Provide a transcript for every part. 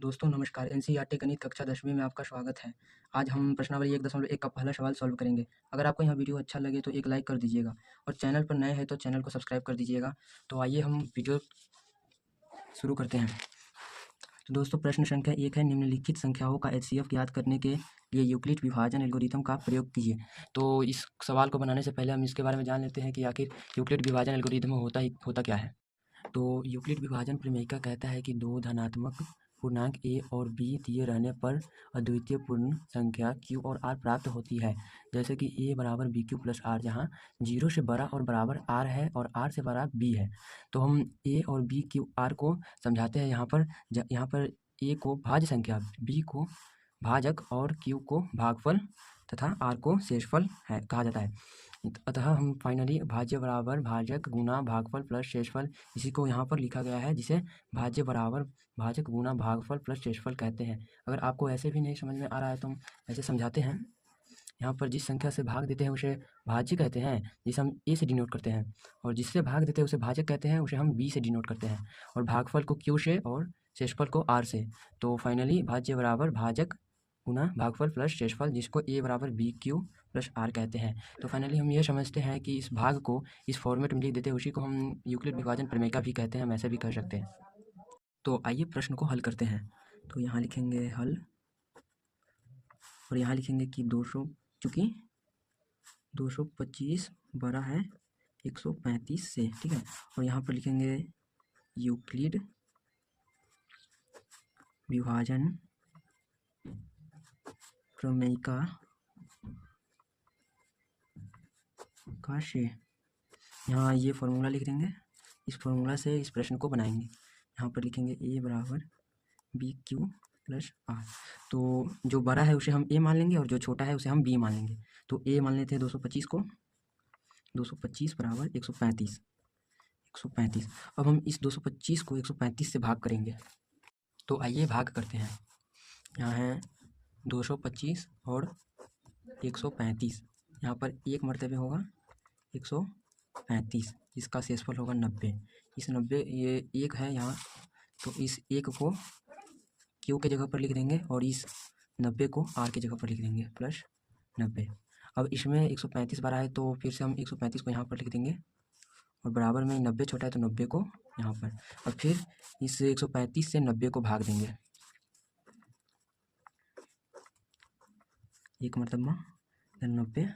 दोस्तों नमस्कार। एनसीईआरटी गणित कक्षा 10वीं में आपका स्वागत है। आज हम प्रश्नावली 1.1 का पहला सवाल सॉल्व करेंगे। अगर आपको यह वीडियो अच्छा लगे तो एक लाइक कर दीजिएगा और चैनल पर नए हैं तो चैनल को सब्सक्राइब कर दीजिएगा। तो आइए हम वीडियो शुरू करते हैं। तो दोस्तों प्रश्न संख्या 1 है, निम्नलिखित संख्याओं का एचसीएफ ज्ञात करने के लिए यूक्लिड विभाजन एल्गोरिथम का प्रयोग कीजिए। तो इस सवाल को बनाने से पहले हम इसके बारे में जान लेते हैं कि आखिर यूक्लिड विभाजन एल्गोरिथम होता क्या है। तो यूक्लिड विभाजन प्रमेयिका कहता है कि दो धनात्मक पूर्णांक a और b दिए रहने पर अद्वितीय पूर्ण संख्या q और r प्राप्त होती है। जैसे कि a बराबर बी क्यू प्लस आर, जहाँ 0 से बड़ा और बराबर r है और r से बड़ा b है। तो हम a और b q r को समझाते हैं यहाँ पर a को भाज्य संख्या, b को भाजक और q को भागफल तथा r को शेषफल है कहा जाता है। अतः हम फाइनली भाज्य बराबर भाजक गुना भागफल प्लस शेषफल, इसी को यहाँ पर लिखा गया है, जिसे भाज्य बराबर भाजक गुना भागफल प्लस शेषफल कहते हैं। अगर आपको ऐसे भी नहीं समझ में आ रहा है तो हम ऐसे समझाते हैं। यहाँ पर जिस संख्या से भाग देते हैं उसे भाज्य कहते हैं, जिसे हम a से डिनोट करते हैं, और जिससे भाग देते हैं उसे भाजक कहते हैं, उसे हम b से डिनोट करते हैं, और भागफल को q से और शेषफल को r से। तो फाइनली भाज्य बराबर भाजक गुना भागफल प्लस शेषफल, जिसको a बराबर बी क्यू प्लस आर कहते हैं। तो फाइनली हम ये समझते हैं कि इस भाग को इस फॉर्मेट में लिख देते हैं, उसी को हम यूक्लिड विभाजन प्रमेयिका भी कहते हैं, हम ऐसे भी कह सकते हैं। तो आइए प्रश्न को हल करते हैं। तो यहाँ लिखेंगे हल, और यहाँ लिखेंगे कि 200, चूँकि 225 बड़ा है 135 से, ठीक है। और यहाँ पर लिखेंगे यूक्लिड विभाजन प्रमेयिका का से, यहाँ ये फॉर्मूला लिख देंगे। इस फॉर्मूला से इस प्रश्न को बनाएंगे। यहाँ पर लिखेंगे a बराबर बी क्यू प्लस आर। तो जो बड़ा है उसे हम a मान लेंगे और जो छोटा है उसे हम b मान लेंगे। तो a मान लेते हैं 225 को, 225 बराबर 135। अब हम इस 225 को 135 से भाग करेंगे। तो आइए भाग करते हैं। यहाँ है 225 और 135, यहाँ पर एक मर्तबे होगा 135, इसका शेषफल होगा 90। इस 90, ये एक है यहाँ, तो इस एक को क्यू के जगह पर लिख देंगे और इस 90 को आर के जगह पर लिख देंगे प्लस 90। अब इसमें 135 बारह है, तो फिर से हम 135 को यहाँ पर लिख देंगे, और बराबर में 90 छोटा है तो 90 को यहाँ पर, और फिर इस 135 से 90 को भाग देंगे। एक मरतबा 90,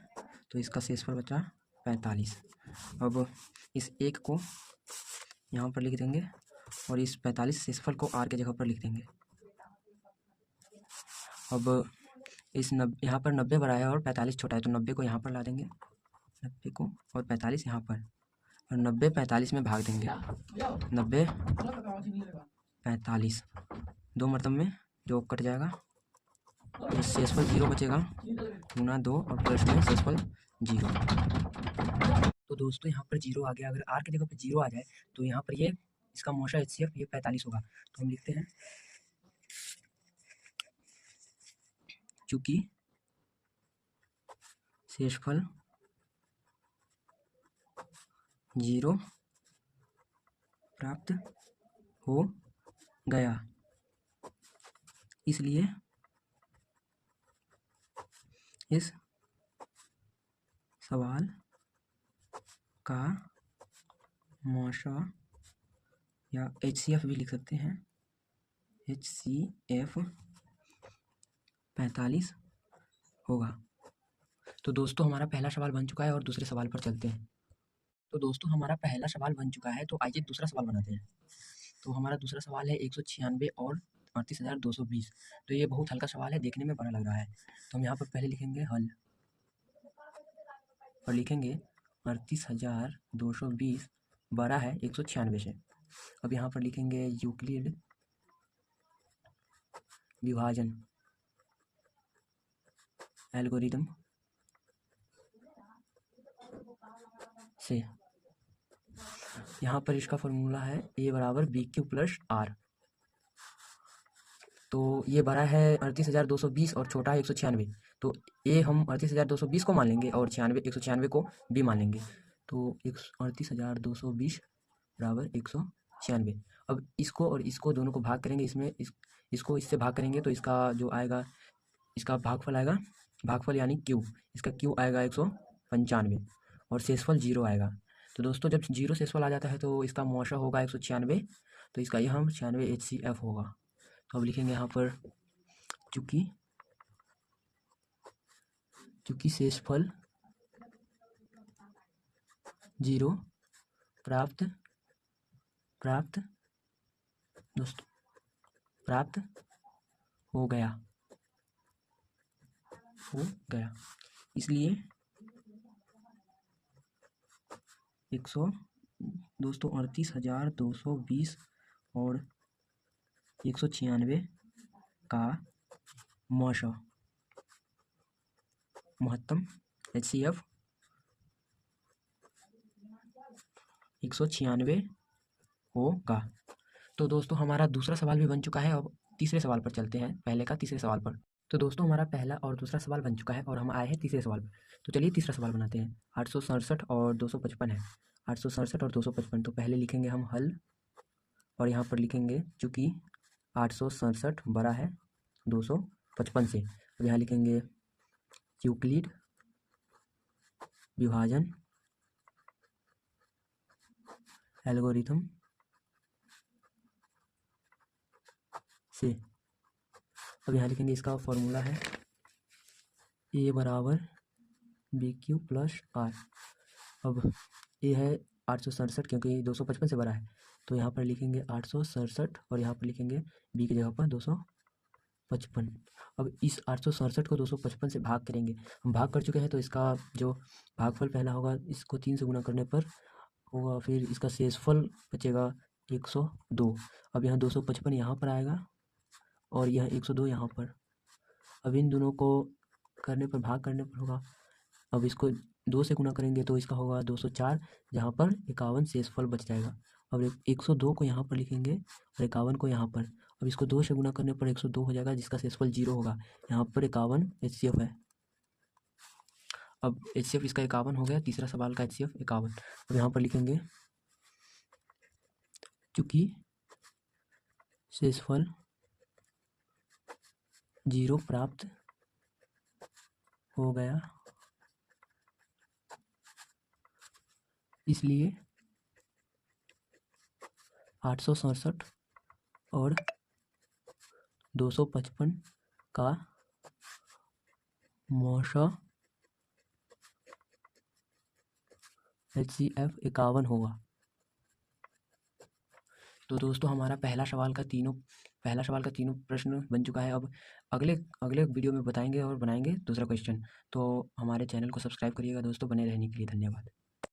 तो इसका शेषफल बचा 45। अब इस एक को यहाँ पर लिख देंगे और इस 45 शेषफल को आर के जगह पर लिख देंगे। अब इस यहाँ पर 90 बड़ा है और 45 छोटा है, तो 90 को यहाँ पर ला देंगे, 90 को, और 45 यहाँ पर, और 90 45 में भाग देंगे। 90 45 दो मरतब में जो कट जाएगा, तो शेषफल 0 बचेगा, गुना 2 और प्लस में शेषफल 0। तो दोस्तों यहाँ पर 0 आ गया। अगर आर की जगह पर 0 आ जाए तो यहाँ पर ये इसका मौशा एचसीएफ ये 45 होगा। तो हम लिखते हैं चूँकि शेषफल 0 प्राप्त हो गया, इसलिए इस सवाल का मौशा, या एचसीएफ भी लिख सकते हैं, एचसीएफ 45 होगा। तो दोस्तों हमारा पहला सवाल बन चुका है और दूसरे सवाल पर चलते हैं। तो दोस्तों हमारा पहला सवाल बन चुका है, तो आइए दूसरा सवाल बनाते हैं। तो हमारा दूसरा सवाल है 196 और 38,220। तो ये बहुत हल्का सवाल है, देखने में बड़ा लग रहा है। तो हम यहाँ पर पहले लिखेंगे हल, और लिखेंगे 38,220 बड़ा है 196 से। अब यहाँ पर लिखेंगे यूक्लिड विभाजन एल्गोरिथम से, यहाँ पर इसका फॉर्मूला है a बराबर बी क्यू प्लस आर। तो ये बड़ा है 38,220 और छोटा है 196, तो a हम 38,220 को मान लेंगे और 196 को b मान लेंगे। तो 38,220 बराबर 196। अब इसको और इसको दोनों को भाग करेंगे, इसमें इसको इससे भाग करेंगे तो इसका जो आएगा, इसका भागफल आएगा, भागफल यानी क्यू, इसका क्यू आएगा 195 और शेषफल 0 आएगा। तो दोस्तों जब 0 शेषफल आ जाता है तो इसका मौशा होगा 196, तो इसका यहाँ 96 HCF होगा। तो अब लिखेंगे यहाँ पर चूँकि शेषफल 0 प्राप्त दोस्तों प्राप्त हो गया, इसलिए 38,220 और 196 का महत्तम HCF 196 होगा। तो दोस्तों हमारा दूसरा सवाल भी बन चुका है। अब तीसरे सवाल पर चलते हैं, पहले का तीसरे सवाल पर। तो दोस्तों हमारा पहला और दूसरा सवाल बन चुका है और हम आए हैं तीसरे सवाल पर। तो चलिए तीसरा सवाल बनाते हैं। 867 और 255 है। 867 और 255, तो पहले लिखेंगे हम हल और यहाँ पर लिखेंगे चूँकि 867 बड़ा है 255 से। अब यहाँ लिखेंगे यूक्लिड विभाजन एल्गोरिथम से। अब यहाँ लिखेंगे इसका फॉर्मूला है A बराबर BQ प्लस R। अब A है 867 क्योंकि 255 से बड़ा है, तो यहाँ पर लिखेंगे 867 और यहाँ पर लिखेंगे B की जगह पर 255। अब इस 867 को 255 से भाग करेंगे, हम भाग कर चुके हैं, तो इसका जो भागफल पहला होगा इसको 3 से गुना करने पर होगा, फिर इसका शेषफल बचेगा 102। अब यहाँ 255 यहाँ पर आएगा और यह 102 यहाँ पर। अब इन दोनों को करने पर भाग करने पर होगा, अब इसको 2 से गुना करेंगे तो इसका होगा 204, जहाँ पर 51 शेषफल बच जाएगा। अब 102 को यहाँ पर लिखेंगे और 51 को यहाँ पर। अब इसको 2 से गुना करने पर 102 हो जाएगा, जिसका शेषफल 0 होगा। यहाँ पर 51 HCF है। अब HCF इसका 51 हो गया, तीसरा सवाल का HCF 51। अब यहाँ पर लिखेंगे चूँकि शेषफल 0 प्राप्त हो गया, इसलिए 867 और 255 का मौशा HCF 51 होगा। तो दोस्तों हमारा पहला सवाल का तीनों प्रश्न बन चुका है। अब अगले वीडियो में बताएंगे और बनाएंगे दूसरा क्वेश्चन। तो हमारे चैनल को सब्सक्राइब करिएगा दोस्तों। बने रहने के लिए धन्यवाद।